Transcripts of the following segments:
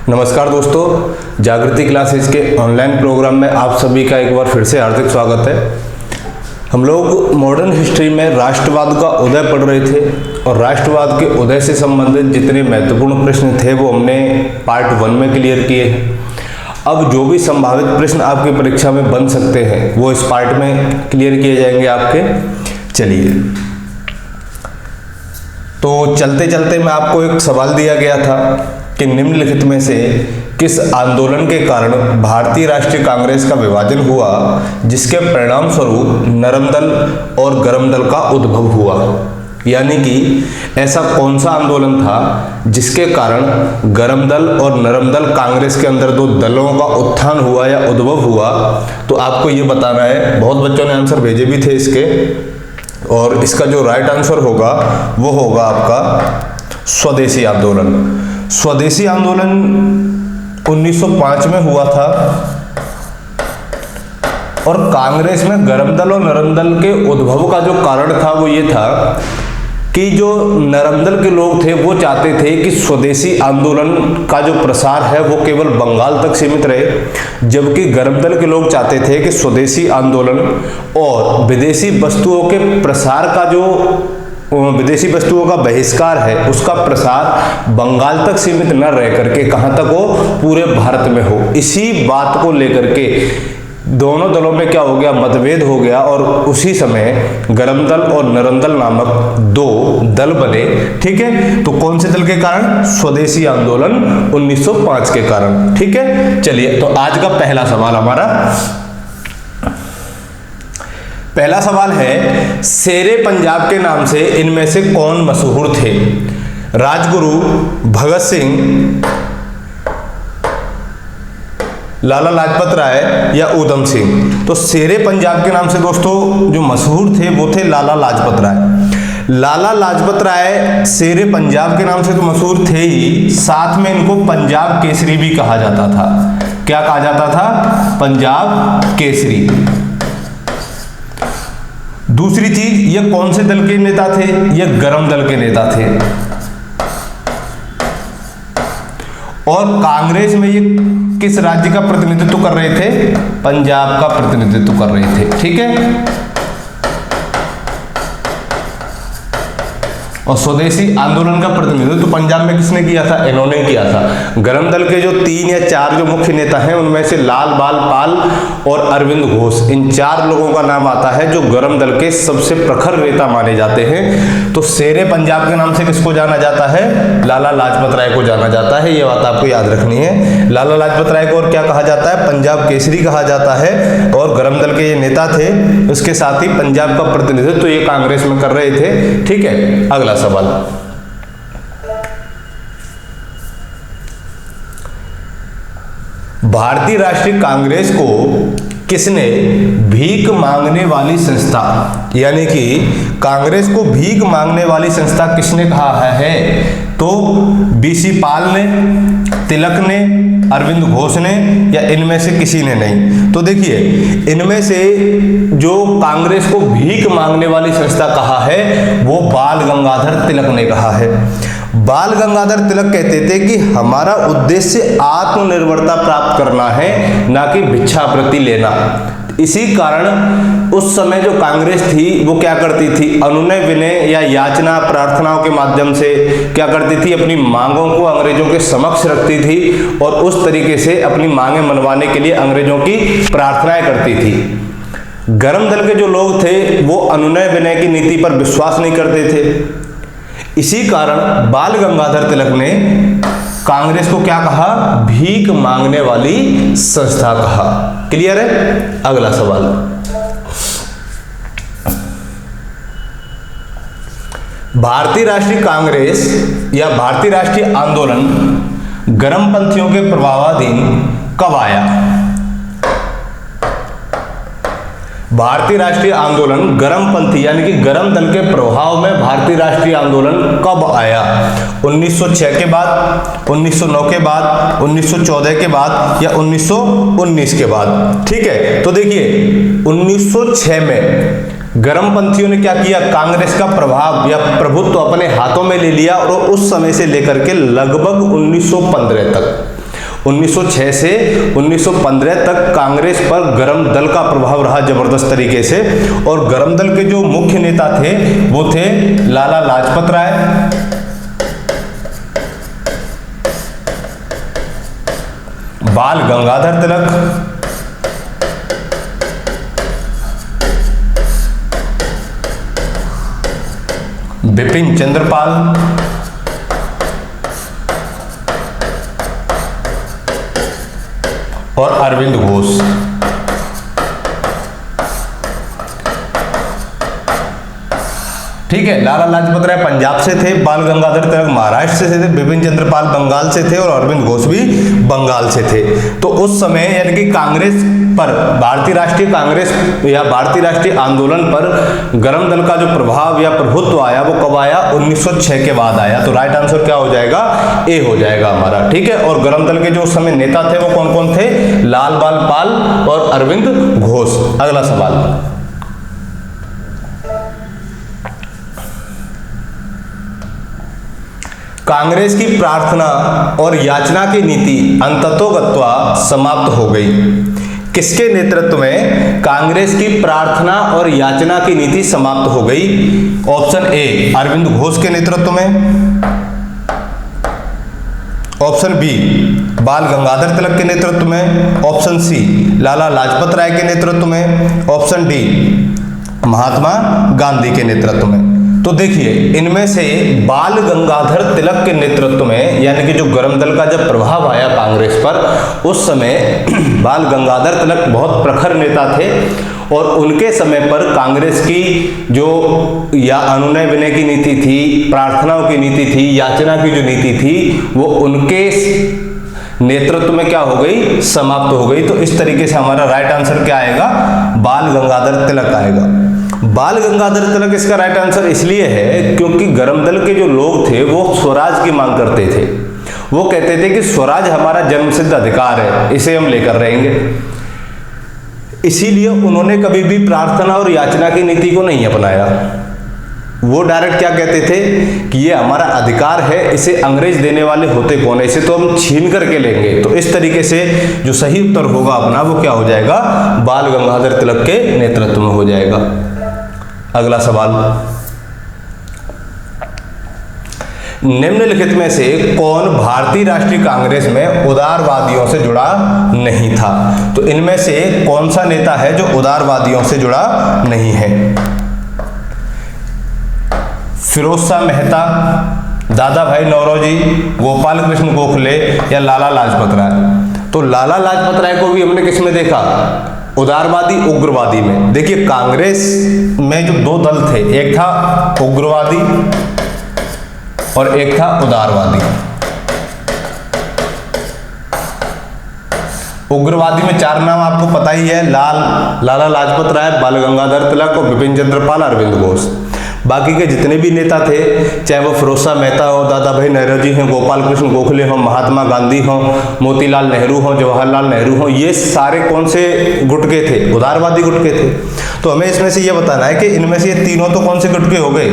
नमस्कार दोस्तों, जागृति क्लासेस के ऑनलाइन प्रोग्राम में आप सभी का एक बार फिर से हार्दिक स्वागत है। हम लोग मॉडर्न हिस्ट्री में राष्ट्रवाद का उदय पढ़ रहे थे और राष्ट्रवाद के उदय से संबंधित जितने महत्वपूर्ण प्रश्न थे वो हमने पार्ट 1 में क्लियर किए हैं। अब जो भी संभावित प्रश्न आपकी परीक्षा में बन सकते हैं वो इस पार्ट में क्लियर किए जाएंगे आपके। चलिए, तो चलते चलते मैं आपको एक सवाल दिया गया था कि निम्नलिखित में से किस आंदोलन के कारण भारतीय राष्ट्रीय कांग्रेस का विभाजन हुआ जिसके परिणाम स्वरूप नरम दल और गरम दल का उद्भव हुआ। यानी कि ऐसा कौन सा आंदोलन था जिसके कारण गरम दल और नरम दल कांग्रेस के अंदर दो दलों का उत्थान हुआ या उद्भव हुआ, तो आपको ये बताना है। बहुत बच्चों ने आंसर भेजे भी थे इसके, और इसका जो राइट आंसर होगा वो होगा आपका स्वदेशी आंदोलन। स्वदेशी आंदोलन 1905 में हुआ था और कांग्रेस में गरम दल और नरम दल के उद्भव का जो कारण था वो ये था कि जो नरम दल के लोग थे वो चाहते थे कि स्वदेशी आंदोलन का जो प्रसार है वो केवल बंगाल तक सीमित रहे, जबकि गरम दल के लोग चाहते थे कि स्वदेशी आंदोलन और विदेशी वस्तुओं के प्रसार का जो विदेशी वस्तुओं का बहिष्कार है उसका प्रसार बंगाल तक सीमित न रह करके कहां तक हो, पूरे भारत में हो। इसी बात को लेकर के दोनों दलों में क्या हो गया, मतभेद हो गया, और उसी समय गरम दल और नरम दल नामक दो दल बने। ठीक है, तो कौन से दल के कारण? स्वदेशी आंदोलन 1905 के कारण। ठीक है, चलिए, तो आज का पहला सवाल हमारा, पहला सवाल है, शेरे पंजाब के नाम से इनमें से कौन मशहूर थे? राजगुरु, भगत सिंह, लाला लाजपत राय या ऊधम सिंह? तो शेरे पंजाब के नाम से दोस्तों जो मशहूर थे वो थे लाला लाजपत राय। लाला लाजपत राय शेरे पंजाब के नाम से तो मशहूर थे ही, साथ में इनको पंजाब केसरी भी कहा जाता था। क्या कहा जाता था? पंजाब केसरी। दूसरी चीज, ये कौन से दल के नेता थे? ये गरम दल के नेता थे। और कांग्रेस में ये किस राज्य का प्रतिनिधित्व कर रहे थे? पंजाब का प्रतिनिधित्व कर रहे थे। ठीक है, और स्वदेशी आंदोलन का प्रतिनिधित्व पंजाब में किसने किया था? इन्होंने किया था। गरम दल के जो 3 या 4 जो मुख्य नेता हैं उनमें से लाल बाल पाल और अरविंद घोष, इन 4 लोगों का नाम आता है जो गरम दल के सबसे प्रखर नेता माने जाते हैं। तो शेरे पंजाब के नाम से किसको जाना जाता है? लाला लाजपत राय को जाना जाता है। ये बात आपको याद रखनी है। लाला लाजपत राय को और क्या कहा जाता है? पंजाब केसरी कहा जाता है। और गरम दल के ये नेता थे, उसके साथ ही पंजाब का प्रतिनिधित्व ये कांग्रेस में कर रहे थे। ठीक है, अगला सवाल, भारतीय राष्ट्रीय कांग्रेस को किसने भीख मांगने वाली संस्था, यानी कि कांग्रेस को भीख मांगने वाली संस्था किसने कहा है? तो बीसी पाल ने, तिलक ने, अरविंद घोष ने, या इनमें से किसी ने नहीं? तो देखिए, इनमें से जो कांग्रेस को भीख मांगने वाली संस्था कहा है वो बाल गंगाधर तिलक ने कहा है। बाल गंगाधर तिलक कहते थे कि हमारा उद्देश्य आत्मनिर्भरता प्राप्त करना है, ना कि भिक्षावृत्ति लेना। इसी कारण उस समय जो कांग्रेस थी वो क्या करती थी? अनुनय विनय या याचना प्रार्थनाओं के माध्यम से क्या करती थी? अपनी मांगों को अंग्रेजों के समक्ष रखती थी और उस तरीके से अपनी मांगे मनवाने के लिए अंग्रेजों की प्रार्थनाएं करती थी। गरम दल के जो लोग थे वो अनुनय विनय की नीति पर विश्वास नहीं करते थे। इसी कारण बाल गंगाधर तिलक ने कांग्रेस को क्या कहा? भीख मांगने वाली संस्था कहा। क्लियर है? अगला सवाल, भारतीय राष्ट्रीय कांग्रेस या भारतीय राष्ट्रीय आंदोलन गरमपंथियों के प्रभावाधीन कब आया? भारतीय राष्ट्रीय आंदोलन गरमपंथी यानी कि गरम दल के प्रभाव में भारतीय राष्ट्रीय आंदोलन कब आया? 1906 के बाद, 1909 के बाद, 1914 के बाद, या 1919 के बाद? ठीक है, तो देखिए 1906 में गरमपंथियों ने क्या किया? कांग्रेस का प्रभाव या प्रभुत्व अपने हाथों में ले लिया और उस समय से लेकर के लगभग 1915 तक 1906 से 1915 तक कांग्रेस पर गरम दल का प्रभाव रहा जबरदस्त तरीके से। और गरम दल के जो मुख्य नेता थे वो थे लाला लाजपत राय, बाल गंगाधर तिलक, बिपिन चंद्रपाल और अरविंद घोष। ठीक है, लाला लाजपत राय पंजाब से थे, बाल गंगाधर तिलक महाराष्ट्र से थे, बिपिन चंद्रपाल बंगाल से थे और अरविंद घोष भी बंगाल से थे। तो उस समय यानी कि कांग्रेस पर, भारतीय राष्ट्रीय कांग्रेस या भारतीय राष्ट्रीय आंदोलन पर गरम दल का जो प्रभाव या प्रभुत्व आया वो कब आया? 1906 के बाद आया। तो राइट आंसर क्या हो जाएगा? ए हो जाएगा हमारा। ठीक है, और गरम दल के जो उस समय नेता थे वो कौन कौन थे? लाल बाल पाल और अरविंद घोष। अगला सवाल, कांग्रेस की प्रार्थना और याचना की नीति अंततोगत्वा समाप्त हो गई। किसके नेतृत्व में कांग्रेस की प्रार्थना और याचना की नीति समाप्त हो गई? ऑप्शन ए अरविंद घोष के नेतृत्व में, ऑप्शन बी बाल गंगाधर तिलक के नेतृत्व में, ऑप्शन सी लाला लाजपत राय के नेतृत्व में, ऑप्शन डी महात्मा गांधी के नेतृत्व में। तो देखिए, इनमें से बाल गंगाधर तिलक के नेतृत्व में यानी कि जो गरम दल का जब प्रभाव आया कांग्रेस पर, उस समय बाल गंगाधर तिलक बहुत प्रखर नेता थे और उनके समय पर कांग्रेस की जो या अनुनय विनय की नीति थी, प्रार्थनाओं की नीति थी, याचना की जो नीति थी, वो उनके नेतृत्व में क्या हो गई? समाप्त हो गई। तो इस तरीके से हमारा राइट आंसर क्या आएगा? बाल गंगाधर तिलक आएगा। बाल गंगाधर तिलक इसका राइट आंसर इसलिए है क्योंकि गरम दल के जो लोग थे वो स्वराज की मांग करते थे। वो कहते थे कि स्वराज हमारा जन्मसिद्ध अधिकार है, इसे हम लेकर रहेंगे। इसीलिए उन्होंने कभी भी प्रार्थना और याचना की नीति को नहीं अपनाया। वो डायरेक्ट क्या कहते थे कि ये हमारा अधिकार है, इसे अंग्रेज देने वाले होते कौन है, इसे तो हम छीन करके लेंगे। तो इस तरीके से जो सही उत्तर होगा अपना वो क्या हो जाएगा? बाल गंगाधर तिलक के नेतृत्व में हो जाएगा। अगला सवाल, निम्नलिखित में से कौन भारतीय राष्ट्रीय कांग्रेस में उदारवादियों से जुड़ा नहीं था? तो इनमें से कौन सा नेता है जो उदारवादियों से जुड़ा नहीं है? फिरोज शाह मेहता, दादा भाई नौरोजी, गोपाल कृष्ण गोखले या लाला लाजपत राय? तो लाला लाजपत राय को भी हमने किस में देखा? उदारवादी उग्रवादी में। देखिए, कांग्रेस में जो दो दल थे, एक था उग्रवादी और एक था उदारवादी। उग्रवादी में चार नाम आपको पता ही है, लाला लाजपत राय, बाल गंगाधर तिलक और बिपिन चंद्रपाल, अरविंद घोष। बाकी के जितने भी नेता थे, चाहे वो फिरोज शाह मेहता हो, दादा भाई नौरोजी हों, गोपाल कृष्ण गोखले हों, महात्मा गांधी हों, मोतीलाल नेहरू हों, जवाहरलाल नेहरू हों, ये सारे कौन से गुट के थे? उदारवादी गुट के थे। तो हमें इसमें से ये बताना है कि इनमें से ये तीनों तो कौन से गुट के हो गए?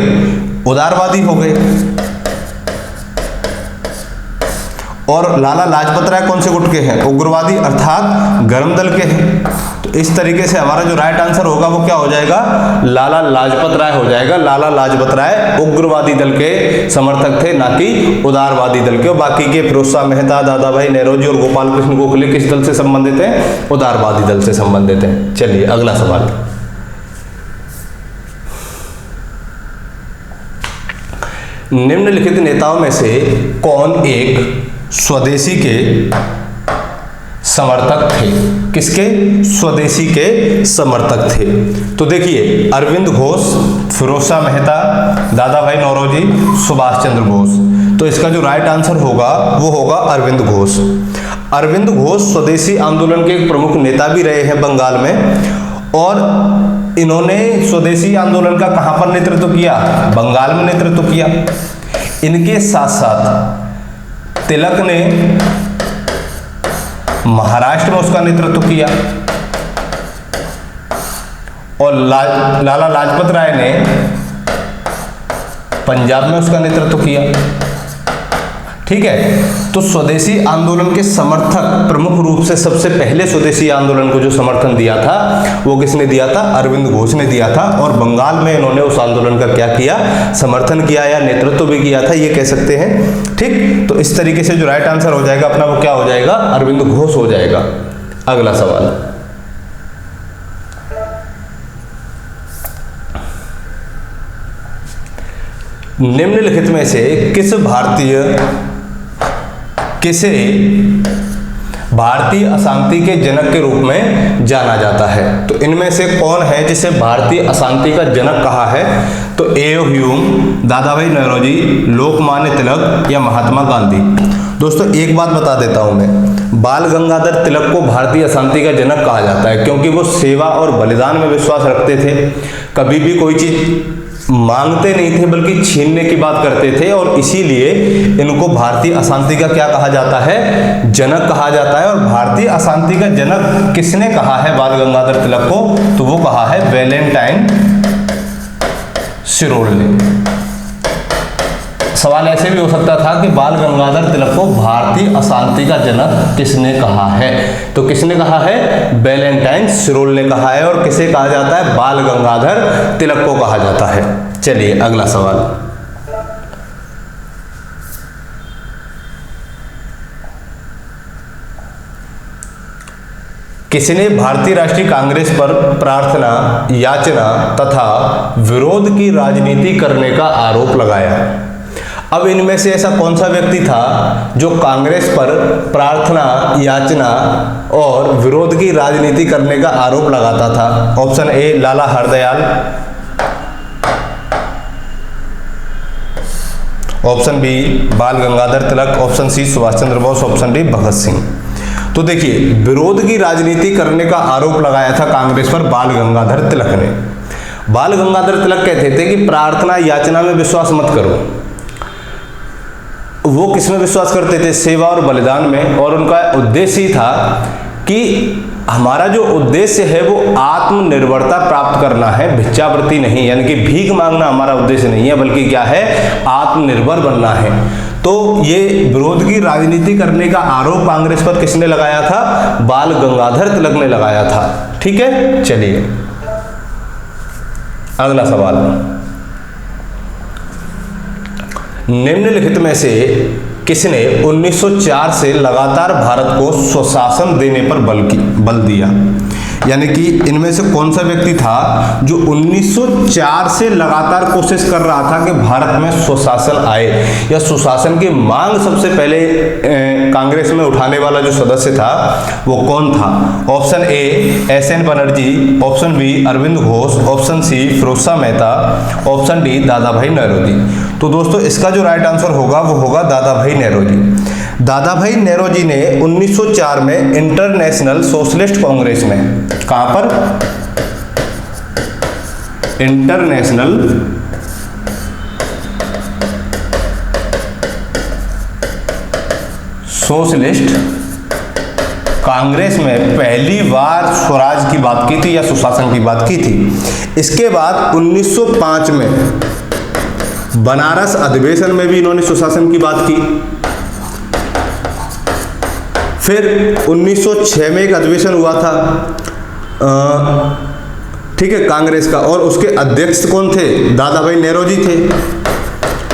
उदारवादी हो गए। और लाला लाजपत राय कौन से गुट के हैं? उग्रवादी अर्थात गरम दल के हैं। तो इस तरीके से हमारा जो राइट आंसर होगा वो क्या हो जाएगा? लाला लाजपत राय हो जाएगा। लाला लाजपत राय उग्रवादी दल के समर्थक थे, ना कि उदारवादी दल के। और बाकी के फिरोज शाह मेहता, दादा भाई नौरोजी और गोपाल कृष्ण गोखले किस दल से संबंधित हैं? उदारवादी दल से संबंधित हैं। चलिए अगला सवाल, निम्नलिखित नेताओं में से कौन एक स्वदेशी के समर्थक थे? किसके? स्वदेशी के समर्थक थे। तो देखिए, अरविंद घोष, फिरोज शाह मेहता, दादा भाई नौरोजी, सुभाष चंद्र बोस। तो इसका जो राइट आंसर होगा वो होगा अरविंद घोष। अरविंद घोष स्वदेशी आंदोलन के एक प्रमुख नेता भी रहे हैं बंगाल में, और इन्होंने स्वदेशी आंदोलन का कहां पर नेतृत्व किया? बंगाल में नेतृत्व किया। इनके साथ साथ तिलक ने महाराष्ट्र में उसका नेतृत्व किया और लाला लाजपत राय ने पंजाब में उसका नेतृत्व किया। ठीक है। तो स्वदेशी आंदोलन के समर्थक, प्रमुख रूप से सबसे पहले स्वदेशी आंदोलन को जो समर्थन दिया था वो किसने दिया था? अरविंद घोष ने दिया था। और बंगाल में इन्होंने उस आंदोलन का क्या किया? समर्थन किया या नेतृत्व भी किया था, ये कह सकते हैं। ठीक, तो इस तरीके से जो राइट आंसर हो जाएगा अपना वो क्या हो जाएगा? अरविंद घोष हो जाएगा। अगला सवाल, निम्नलिखित में से किसे भारतीय अशांति के जनक के रूप में जाना जाता है? तो इनमें से कौन है जिसे भारतीय अशांति का जनक कहा है? तो एओ ह्यूम, दादा भाई नौरोजी, लोकमान्य तिलक या महात्मा गांधी। दोस्तों एक बात बता देता हूं मैं, बाल गंगाधर तिलक को भारतीय अशांति का जनक कहा जाता है क्योंकि वो सेवा और बलिदान में विश्वास रखते थे, कभी भी कोई चीज मांगते नहीं थे बल्कि छीनने की बात करते थे, और इसीलिए इनको भारतीय अशांति का क्या कहा जाता है? जनक कहा जाता है। और भारतीय अशांति का जनक किसने कहा है बाल गंगाधर तिलक को? तो वो कहा है वैलेंटाइन सिरोल ने। सवाल ऐसे भी हो सकता था कि बाल गंगाधर तिलक को भारतीय अशांति का जनक किसने कहा है? तो किसने कहा है? वैलेंटाइन सिरोल ने कहा है। और किसे कहा जाता है? बाल गंगाधर तिलक को कहा जाता है। चलिए अगला सवाल, किसने भारतीय राष्ट्रीय कांग्रेस पर प्रार्थना, याचना तथा विरोध की राजनीति करने का आरोप लगाया? अब इनमें से ऐसा कौन सा व्यक्ति था जो कांग्रेस पर प्रार्थना, याचना और विरोध की राजनीति करने का आरोप लगाता था? Option A Lala Hardayal, option B Bal Gangadhar Tilak, option C Subhash Chandra Bose, option D Bhagat Singh. तो देखिए, विरोध की राजनीति करने का आरोप लगाया था कांग्रेस पर बाल गंगाधर तिलक ने। बाल गंगाधर तिलक कहते थे कि प्रार्थना, याचना में विश्वास मत करो। वो किसमें विश्वास करते थे? सेवा और बलिदान में। और उनका उद्देश्य ही था कि हमारा जो उद्देश्य है वो आत्मनिर्भरता प्राप्त करना है, भिक्षावृत्ति नहीं, यानी कि भीख मांगना हमारा उद्देश्य नहीं है, बल्कि क्या है? आत्मनिर्भर बनना है। तो ये विरोध की राजनीति करने का आरोप कांग्रेस पर किसने लगाया था? बाल गंगाधर तिलक ने लगाया था। ठीक है, चलिए अगला सवाल, निम्नलिखित में से किसने 1904 से लगातार भारत को स्वशासन देने पर बल दिया? यानी कि इनमें से कौन सा व्यक्ति था जो 1904 से लगातार कोशिश कर रहा था कि भारत में स्वशासन आए, या स्वशासन की मांग सबसे पहले कांग्रेस में उठाने वाला जो सदस्य था वो कौन था? Option A S N. Banerjee, option B Aurobindo Ghosh, option C Firoz Shah Mehta, option D Dadabhai Naoroji. तो दोस्तों इसका जो राइट आंसर होगा वो होगा दादा भाई नौरोजी। दादा भाई नौरोजी ने 1904 में इंटरनेशनल सोशलिस्ट कांग्रेस में, कहां पर? इंटरनेशनल सोशलिस्ट कांग्रेस में पहली बार स्वराज की बात की थी या सुशासन की बात की थी। इसके बाद 1905 में बनारस अधिवेशन में भी इन्होंने सुशासन की बात की। फिर 1906 में एक अधिवेशन हुआ था, ठीक है, कांग्रेस का, और उसके अध्यक्ष कौन थे? दादा भाई नौरोजी थे।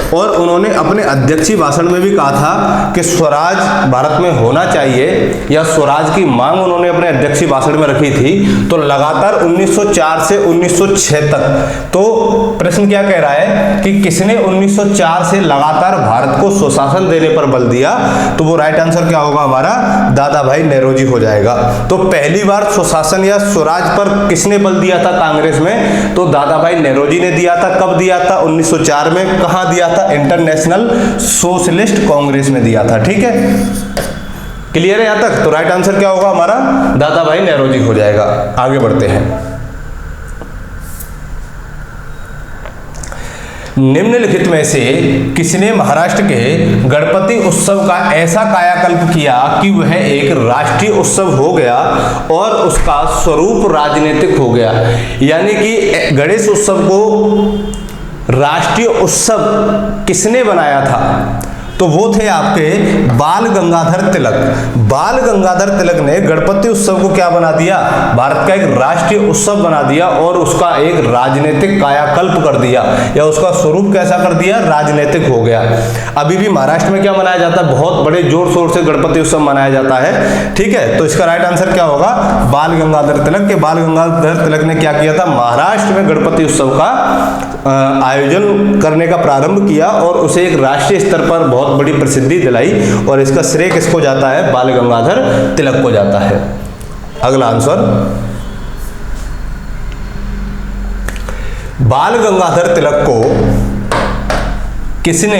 और उन्होंने अपने अध्यक्षीय भाषण में भी कहा था कि स्वराज भारत में होना चाहिए, या स्वराज की मांग उन्होंने अपने अध्यक्षीय भाषण में रखी थी। तो लगातार 1904 से 1906 तक, तो प्रश्न क्या कह रहा है कि किसने 1904 से लगातार भारत को स्वशासन देने पर बल दिया? तो वो राइट आंसर क्या होगा हमारा? दादा भाई नौरोजी हो जाएगा। तो पहली बार स्वशासन या स्वराज पर किसने बल दिया था कांग्रेस में? तो दादा भाई नौरोजी ने दिया था। कब दिया था? 1904 में। कहां दिया था? इंटरनेशनल सोशलिस्ट कांग्रेस में दिया था। ठीक है, क्लियर है यहां तक? तो राइट आंसर क्या होगा हमारा? दादा भाई नौरोजी हो जाएगा। आगे बढ़ते हैं, निम्नलिखित में से किसने महाराष्ट्र के गणपति उत्सव का ऐसा कायाकल्प किया कि वह एक राष्ट्रीय उत्सव हो गया और उसका स्वरूप राजनीतिक हो गया? यानी कि गणेश उत्सव को राष्ट्रीय उत्सव किसने बनाया था? तो वो थे आपके बाल गंगाधर तिलक। बाल गंगाधर तिलक ने गणपति उत्सव को क्या बना दिया, भारत का एक राष्ट्रीय उत्सव बना दिया और उसका एक राजनीतिक कायाकल्प कर दिया, या उसका स्वरूप कैसा कर दिया, राजनीतिक हो गया। अभी भी महाराष्ट्र में क्या मनाया जाता है, बहुत बड़े जोर शोर से गणपति उत्सव मनाया जाता है, ठीक है। तो इसका राइट आंसर क्या होगा, बाल गंगाधर तिलक। के बाल गंगाधर तिलक ने क्या किया था, महाराष्ट्र में गणपति उत्सव का आयोजन करने का प्रारंभ किया और उसे एक राष्ट्रीय स्तर पर बहुत बड़ी प्रसिद्धि दिलाई, और इसका श्रेय किसको जाता है, बाल गंगाधर तिलक को जाता है। अगला आंसर, बाल गंगाधर तिलक को किसने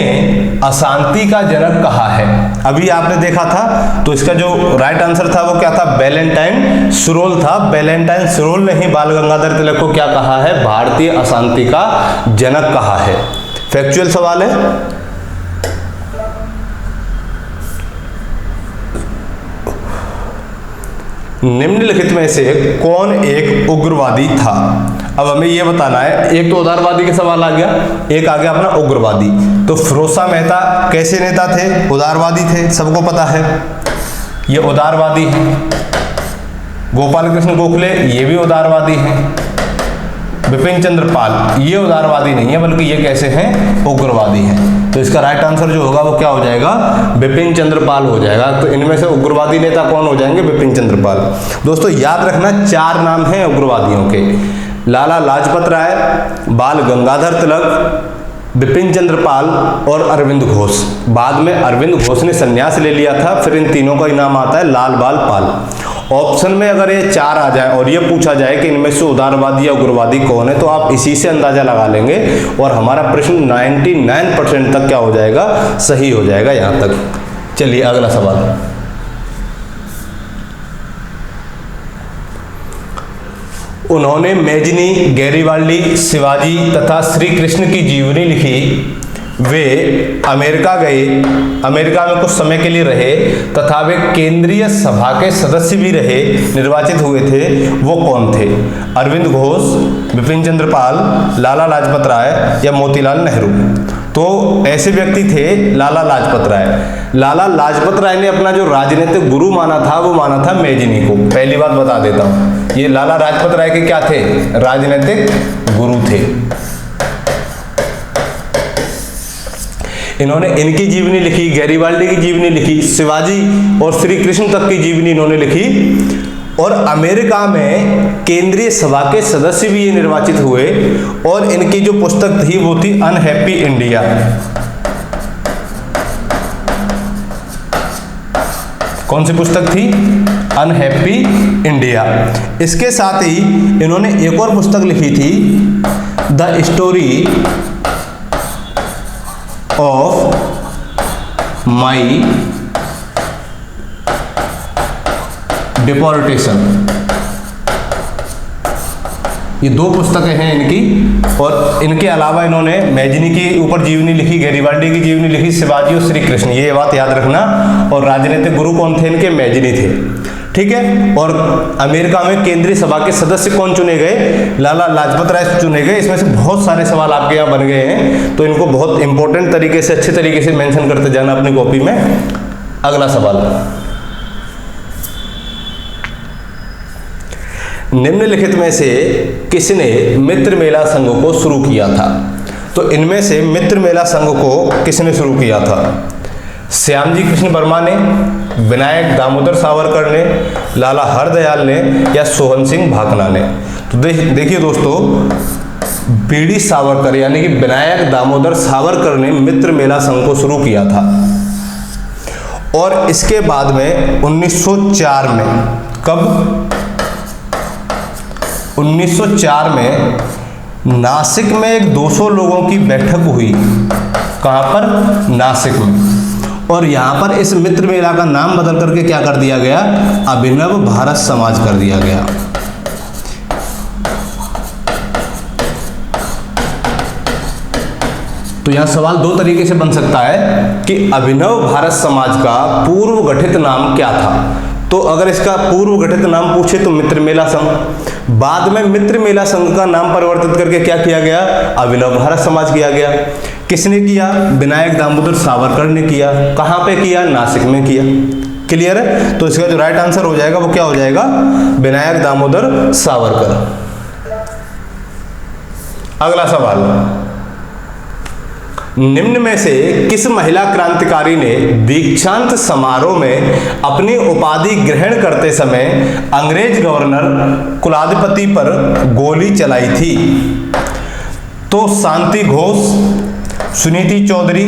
अशांति का जनक कहा है। अभी आपने देखा था, तो इसका जो राइट आंसर था वो क्या था, वैलेंटाइन सुरोल था। वैलेंटाइन सुरोल ने ही बाल गंगाधर तिलक को क्या कहा है, भारतीय अशांति का जनक कहा है। फैक्चुअल सवाल है। निम्नलिखित में से कौन एक उग्रवादी था। अब हमें यह बताना है, एक तो उदारवादी का सवाल आ गया, एक आ गया अपना उग्रवादी। तो फिरोज शाह मेहता कैसे नेता थे, उदारवादी थे, सबको पता है, ये उदारवादी है। गोपाल कृष्ण गोखले ये भी उदारवादी हैं। बिपिन चंद्र पाल ये उदारवादी नहीं है, बल्कि ये कैसे हैं, उग्रवादी हैं। तो इसका राइट आंसर जो होगा वो क्या हो जाएगा, बिपिन चंद्र पाल हो जाएगा। तो इनमें से उग्रवादी नेता कौन हो जाएंगे, बिपिन चंद्र पाल। दोस्तों याद रखना, 4 नाम हैं उग्रवादियों के, लाला लाजपत राय, बाल गंगाधर तिलक, बिपिन चंद्र पाल और अरविंद घोष। बाद में अरविंद घोष ने संन्यास ले लिया था, फिर इन तीनों का नाम आता है लाल बाल पाल। ऑप्शन में अगर ये 4 आ जाए और ये पूछा जाए कि इनमें से उदारवादी या उग्रवादी कौन है, तो आप इसी से अंदाजा लगा लेंगे और हमारा प्रश्न 99% तक क्या हो जाएगा, सही हो जाएगा यहां तक। चलिए अगला सवाल। उन्होंने मैजिनी, गैरीवाल्डी, शिवाजी तथा श्री कृष्ण की जीवनी लिखी। वे अमेरिका गए, अमेरिका में कुछ समय के लिए रहे तथा वे केंद्रीय सभा के सदस्य भी रहे, निर्वाचित हुए थे। वो कौन थे, अरविंद घोष, बिपिन चंद्र पाल, लाला लाजपत राय या मोतीलाल नेहरू। तो ऐसे व्यक्ति थे लाला लाजपत राय। लाला लाजपत राय ने अपना जो राजनीतिक गुरु माना था वो माना था मैजिनी को। पहली बात बता देता हूं, ये लाला लाजपत राय के क्या थे, राजनीतिक गुरु थे। इन्होंने इनकी जीवनी लिखी, गैरीवाल्डी की जीवनी लिखी, शिवाजी और श्री कृष्ण तक की जीवनी इन्होंने लिखी, और अमेरिका में केंद्रीय सभा के सदस्य भी ये निर्वाचित हुए। और इनकी जो पुस्तक थी वो थी अनहैप्पी इंडिया। कौन सी पुस्तक थी, अनहैप्पी इंडिया। इसके साथ ही इन्होंने एक और पुस्तक लिखी थी, the story of my deportation. ये 2 पुस्तकें हैं इनकी, और इनके अलावा इन्होंने मैजिनी के ऊपर जीवनी लिखी, गैरीवाल्डी की जीवनी लिखी, शिवाजी और श्री कृष्ण, ये बात याद रखना। और राजनीतिक गुरु कौन थे इनके, मैजिनी थे, ठीक है। और अमेरिका में केंद्रीय सभा के सदस्य कौन चुने गए, लाला लाजपत राय चुने गए। इसमें से बहुत सारे सवाल आपके यहाँ बन गए हैं, तो इनको बहुत इंपॉर्टेंट तरीके से, अच्छे तरीके से मेंशन करते जाना अपनी कॉपी में। अगला सवाल, निम्नलिखित में से किसने मित्र मेला संघ को शुरू किया था। तो इनमें से मित्र मेला संघ को किसने शुरू किया था, श्यामजी कृष्ण वर्मा ने, विनायक दामोदर सावरकर ने, लाला हरदयाल ने या सोहन सिंह भाकना ने। तो देखिए दोस्तों, बीडी सावरकर यानी कि विनायक दामोदर सावरकर ने मित्र मेला संघ को शुरू किया था। और इसके बाद में 1904 में, कब, 1904 में नासिक में एक 200 लोगों की बैठक हुई। कहां पर, नासिक में। और यहां पर इस मित्र मेला का नाम बदल करके क्या कर दिया गया, अभिनव भारत समाज कर दिया गया। तो यहां सवाल 2 तरीके से बन सकता है कि अभिनव भारत समाज का पूर्व गठित नाम क्या था। तो अगर इसका पूर्व गठित नाम पूछे तो मित्र मेला संघ, बाद में मित्र मेला संघ का नाम परिवर्तित करके क्या किया गया, अभिनव भारत समाज किया गया। किसने किया? विनायक दामोदर सावरकर ने किया। कहाँ पे किया? नासिक में किया। क्लियर है? तो इसका जो राइट आंसर हो जाएगा वो क्या हो जाएगा? विनायक दामोदर सावरकर। अगला सवाल, निम्न में से किस महिला क्रांतिकारी ने दीक्षांत समारोह में अपनी उपाधि ग्रहण करते समय अंग्रेज गवर्नर कुलाधिपति पर गोली चलाई थी? तो शांति घोष, सुनीति चौधरी,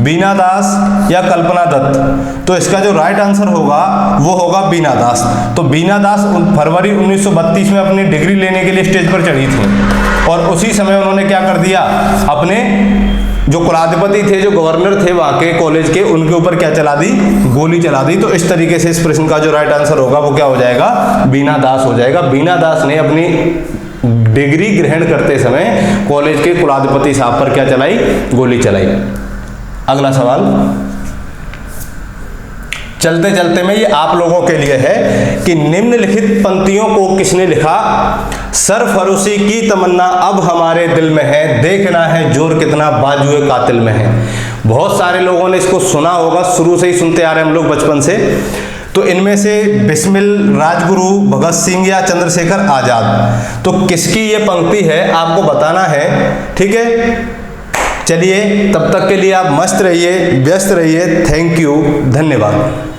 बीना दास या कल्पना दत्त? तो इसका जो राइट आंसर होगा वो होगा बीना दास। तो बीना दास फरवरी 1932 में अपनी डिग्री लेने के लिए स्टेज पर चढ़ी थी और उसी समय उन्होंने क्या कर दिया, अपने जो कुलाधिपति थे, जो गवर्नर थे वहां के कॉलेज के, उनके ऊपर क्या चला दी? गोली चला दी। तो इस तरीके से इस प्रश्न का जो राइट आंसर होगा वो क्या हो जाएगा? बीना दास हो जाएगा। बीना दास ने अपनी डिग्री ग्रहण करते समय कॉलेज के कुलाधिपति साहब पर क्या चलाई? गोली चलाई। अगला सवाल, चलते चलते में ये आप लोगों के लिए है कि निम्नलिखित पंक्तियों को किसने लिखा? सरफरोशी की तमन्ना अब हमारे दिल में है, देखना है जोर कितना बाजुए कातिल में है। बहुत सारे लोगों ने इसको सुना होगा, शुरू से ही सुनते आ रहे हैं हम लोग बचपन से। तो इनमें से बिस्मिल, राजगुरु, भगत सिंह या चंद्रशेखर आजाद, तो किसकी ये पंक्ति है आपको बताना है। ठीक है, चलिए तब तक के लिए आप मस्त रहिए, व्यस्त रहिए। थैंक यू, धन्यवाद।